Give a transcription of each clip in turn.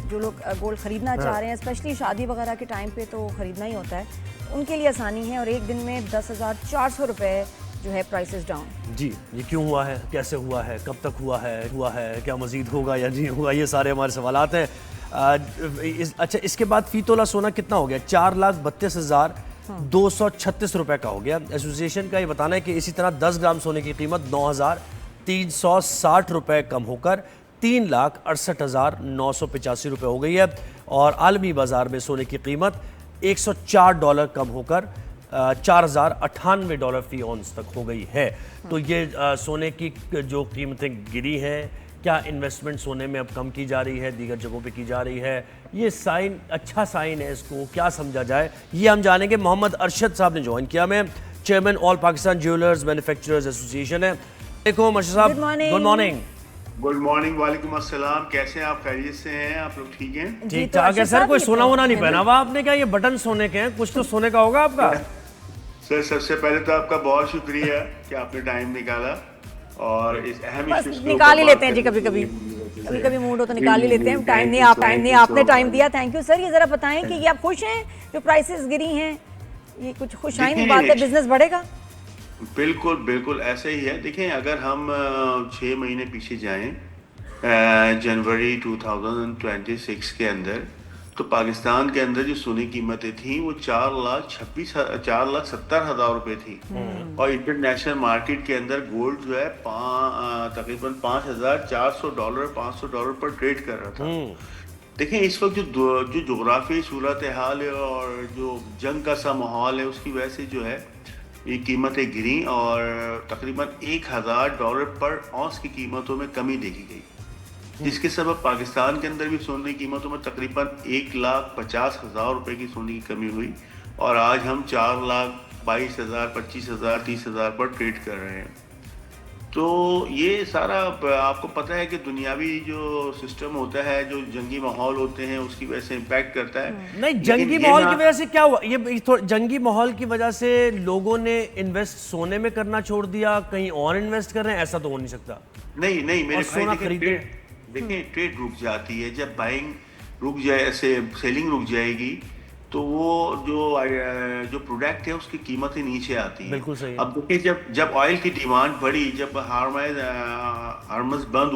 जो लोग गोल्ड ख़रीदना चाह रहे हैं, स्पेशली शादी वगैरह के टाइम पे तो ख़रीदना ही होता है, उनके लिए आसानी है। और एक दिन में 10,400 रुपये जो है प्राइसेस डाउन। जी, ये क्यों हुआ है, कैसे हुआ है, कब तक हुआ है, क्या मज़ीद होगा या नहीं होगा, ये सारे हमारे सवालात हैं। अच्छा, इसके बाद फी तोला सोना कितना हो गया? 4,32,236 रुपये का हो गया। एसोसिएशन का ये बताना है कि इसी तरह 10 ग्राम सोने की कीमत 9,360 रुपये कम होकर 3,68,985 रुपये हो गई है। और आलमी बाज़ार में सोने की कीमत $104 कम होकर $4,098 फी ऑन्स तक हो गई है। तो ये सोने की जो कीमतें गिरी हैं, क्या इन्वेस्टमेंट सोने में अब कम की जा रही है, दीगर जगहों पे की जा रही है, ये साइन अच्छा साइन है, इसको क्या समझा जाए, ये हम जानेंगे। मोहम्मद अरशद साहब ने ज्वाइन किया, मैं chairman all Pakistan jewellers manufacturers association है। देखो मर्शद साहब, गुड मॉर्निंग। गुड मॉर्निंग, वालेकुम अस्सलाम। कैसे हैं आप? खैरियत से हैं? आप लोग ठीक हैं? ठीक ठाक है सर। कोई सोना वोना नहीं पहना हुआ आपने? क्या ये बटन सोने के हैं? कुछ तो सोने का होगा आपका। सर, सबसे पहले तो आपका बहुत शुक्रिया कि आपने टाइम निकाला और इस अहम इशू निकाल ही लेते हैं जी, कभी कभी मूड हो तो निकाल ही लेते हैं। टाइम नहीं आपने टाइम दिया, थैंक यू सर। ये जरा बताएं कि ये आप खुश हैं जो प्राइसेस गिरी हैं? ये कुछ खुशाइन बात है, बिजनेस बढ़ेगा? बिल्कुल बिल्कुल ऐसे ही है। देखें, अगर हम 6 महीने पीछे जाएं, जनवरी 2026 के अंदर, तो पाकिस्तान के अंदर जो सोने की कीमतें थी वो 4,70,000 रुपए थी। और इंटरनेशनल मार्केट के अंदर गोल्ड जो है तकरीबन $5,400 $500 पर ट्रेड कर रहा था। देखें, इस वक्त जो जोग्राफी सूरत हाल है और जो जंग का सा माहौल है, उसकी वजह से जो है ये कीमतें गिरी और तकरीबन $1,000 पर औंस की कीमतों में कमी देखी गई, जिसके सबब पाकिस्तान के अंदर भी सोने की कीमतों में तकरीबन 1,50,000 रुपए की सोने की कमी हुई। और आज हम 4,22,000 25,000 30,000 पर ट्रेड कर रहे हैं। तो ये सारा आपको पता है कि दुनियावी जो सिस्टम होता है, जो जंगी माहौल होते हैं, उसकी वजह से इम्पैक्ट करता है। नहीं, जंगी माहौल की वजह से क्या हुआ? ये जंगी माहौल की वजह से लोगों ने इन्वेस्ट सोने में करना छोड़ दिया, कहीं और इन्वेस्ट कर रहे हैं? ऐसा तो हो नहीं सकता। नहीं मेरे सोना खरीदे, देखिए, ट्रेड रुक जाती है। जब बाइंग रुक जाए, ऐसे सेलिंग रुक जाएगी, तो वो जो प्रोडक्ट है उसकी कीमतें नीचे आती है। बिल्कुल सही है। अब देखिए, जब ऑयल की डिमांड बढ़ी, जब हरमस बंद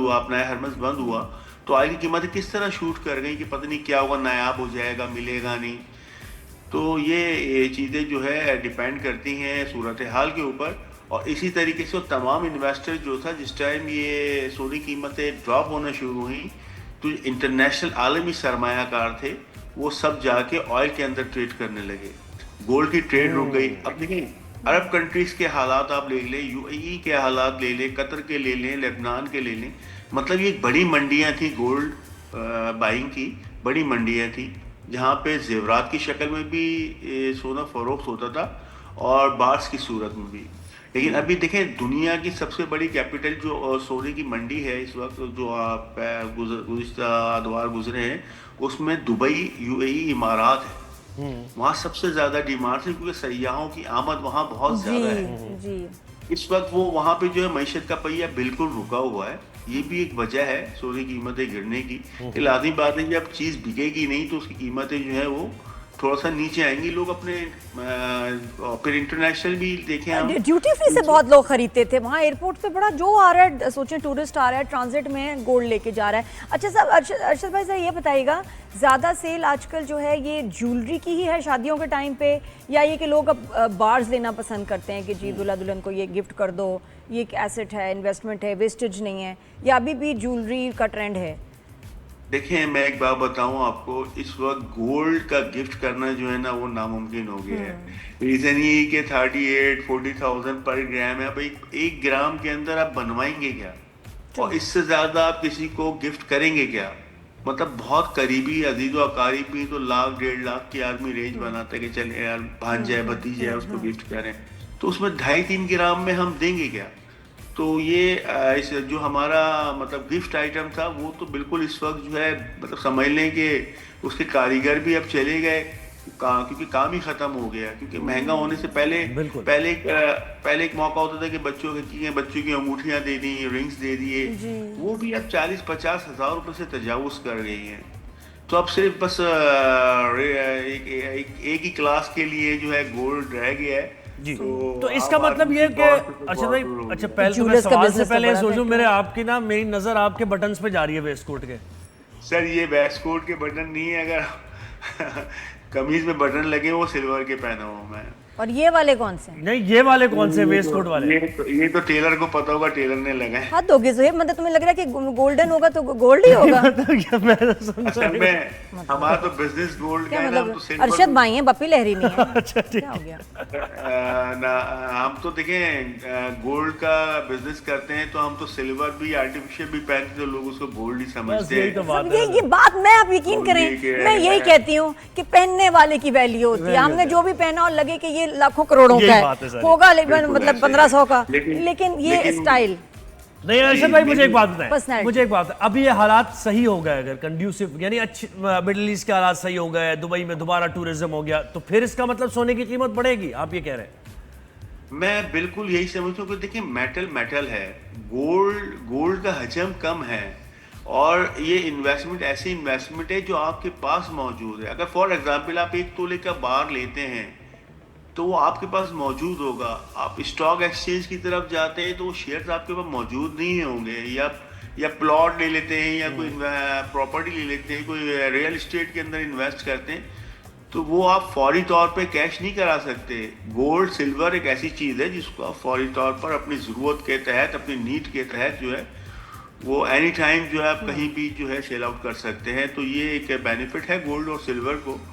हुआ, तो ऑयल की कीमतें किस तरह शूट कर गई कि पता नहीं क्या होगा, नायाब हो जाएगा, मिलेगा नहीं। तो ये चीज़ें जो है डिपेंड करती हैं सूरत हाल के ऊपर। और इसी तरीके से तमाम इन्वेस्टर जो था, जिस टाइम ये सोनी कीमतें ड्रॉप होना शुरू हुई, तो इंटरनेशनल आलमी सरमायाकार थे, वो सब जाके ऑयल के अंदर ट्रेड करने लगे। गोल्ड की ट्रेड रुक गई। अब देखिए, अरब कंट्रीज के हालात आप ले लें, यूएई के हालात ले लें, कतर के ले लें, लेबनान के ले लें, मतलब ये बड़ी मंडियां थी गोल्ड बाइंग की, बड़ी मंडियां थी जहाँ पे जेवरात की शक्ल में भी सोना फरोख्त होता था और बार्स की सूरत में भी। लेकिन अभी देखें, दुनिया की सबसे बड़ी कैपिटल जो सोने की मंडी है इस वक्त, जो आप गुज़िश्ता अदवार गुजरे हैं, उसमें दुबई, यूएई, इमारात है। वहाँ सबसे ज्यादा डिमांड है, क्योंकि सयाहों की आमद वहाँ बहुत ज्यादा है। इस वक्त वो वहाँ पे जो है मईशत का पहिया बिल्कुल रुका हुआ है। ये भी एक वजह है सोने की कीमतें गिरने की। लाज़मी बात है कि अब चीज़ बिकेगी नहीं तो उसकी कीमतें जो है वो थोड़ा सा नीचे आएंगी। लोग अपने फिर इंटरनेशनल भी देखें, हम ड्यूटी फ्री से बहुत लोग खरीदते थे। वहाँ एयरपोर्ट पे बड़ा जो आ रहा है, सोचें टूरिस्ट आ रहा है, ट्रांजिट में गोल्ड लेके जा रहा है। अच्छा साहब, अरशद भाई सर ये बताइएगा, ज़्यादा सेल आजकल जो है ये ज्वेलरी की ही है शादियों के टाइम पे, या ये कि लोग अब बार्स लेना पसंद करते हैं कि जी दूल्हा दुल्हन को ये गिफ्ट कर दो, ये एक एसेट है, इन्वेस्टमेंट है, वेस्टेज नहीं है, या अभी भी ज्वेलरी का ट्रेंड है? देखिए, मैं एक बात बताऊं आपको, इस वक्त गोल्ड का गिफ्ट करना जो है ना वो नामुमकिन हो गया है। रीजन ये कि 38-40,000 पर ग्राम है। अब एक ग्राम के अंदर आप बनवाएंगे क्या, और इससे ज्यादा आप किसी को गिफ्ट करेंगे क्या? मतलब बहुत करीबी अजीज व अकारीब भी तो लाख 1.5 लाख की आदमी रेंज बनाता है कि चले यार भांजा है, भतीजा है, उसको गिफ्ट करें, तो उसमें 2.5-3 ग्राम में हम देंगे क्या? तो ये इस जो हमारा मतलब गिफ्ट आइटम था, वो तो बिल्कुल इस वक्त जो है मतलब समझ लें कि उसके कारीगर भी अब चले गए, क्योंकि काम ही खत्म हो गया। क्योंकि महंगा होने से पहले एक मौका होता था कि बच्चों की अंगूठियां दे दी, रिंग्स दे दिए, वो भी अब 40-50 हज़ार रुपए से तजावुज कर गई हैं। तो अब सिर्फ बस एक ही क्लास के लिए जो है गोल्ड रह गया है। जी तो इसका अब मतलब आदमी ये की कि कॉस्ट पे अच्छा भाई, बहुत अच्छा पहले तो मैं Jewelers का सवाल से business तो पहले ये बड़ा सोचूं, है। मेरे आपकी ना मेरी नजर आपके बटन्स पे जा रही है वेस्ट कोट के। सर ये वेस्ट कोट के बटन नहीं है, अगर कमीज में बटन लगे वो सिल्वर के पहना हुआ मैं। और ये वाले कौन से हैं? नहीं ये वाले कौन से वेस्ट कोट वाले? ये तो टेलर को पता होगा, टेलर ने लगाए। हद होगी जोहेब, मतलब तुम्हें लग रहा है कि गोल्डन होगा तो गोल्ड ही होगा? तो क्या मैं तो समझ असल में हमारा तो बिजनेस गोल्ड का क्या है ना, हम तो मतलब सिल्वर अरशद भाई हैं, बप्पी लहरी नहीं है? अच्छा ठीक क्या हो गया? ना हम तो देखें गोल्ड का बिजनेस करते हैं, तो हम तो सिल्वर भी आर्टिफिशियल भी पहनते, तो लोग उसको गोल्ड ही बस समझते यही तो हैं। बात अब है। ये बात मैं, आप यकीन और करें, ये क्या मैं यही है? कहती हूँ कि पहनने वाले की वैल्यू होती है। हमने जो भी पहना और लगे कि ये लाखों करोड़ों यही का बात है है, सारी। होगा लेकिन बिल्कुल मतलब ऐसे 1500 का, लेकिन- लेकिन ये लेकिन- स्टाइल नहीं अरशद भाई मुझे एक बात बताएं, Personality। मुझे एक बात बताएं, अभी ये हालात सही हो गए, अगर कंड्यूसिव यानी अच्छी मिडिल ईस्ट के हालात सही हो गए, दुबई में दोबारा टूरिज्म हो गया, तो फिर इसका मतलब सोने की कीमत बढ़ेगी, आप ये कह रहे हैं? मैं बिल्कुल यही समझता हूँ कि देखिए मेटल है, गोल्ड का हजम कम है, और ये इन्वेस्टमेंट ऐसी इन्वेस्टमेंट है जो आपके पास मौजूद है। अगर फॉर एग्जांपल आप 1 तोले का बार लेते हैं तो वो आपके पास मौजूद होगा। आप स्टॉक एक्सचेंज की तरफ जाते हैं तो वो शेयर्स आपके पास मौजूद नहीं होंगे, या प्लॉट ले लेते हैं, या कोई प्रॉपर्टी ले लेते हैं, कोई रियल एस्टेट के अंदर इन्वेस्ट करते हैं, तो वो आप फौरी तौर पे कैश नहीं करा सकते। गोल्ड सिल्वर एक ऐसी चीज़ है जिसको आप फौरी तौर पर अपनी ज़रूरत के तहत, अपनी नीड के तहत जो है वो एनी टाइम जो है आप कहीं भी जो है सेल आउट कर सकते हैं। तो ये एक बेनिफिट है गोल्ड और सिल्वर को।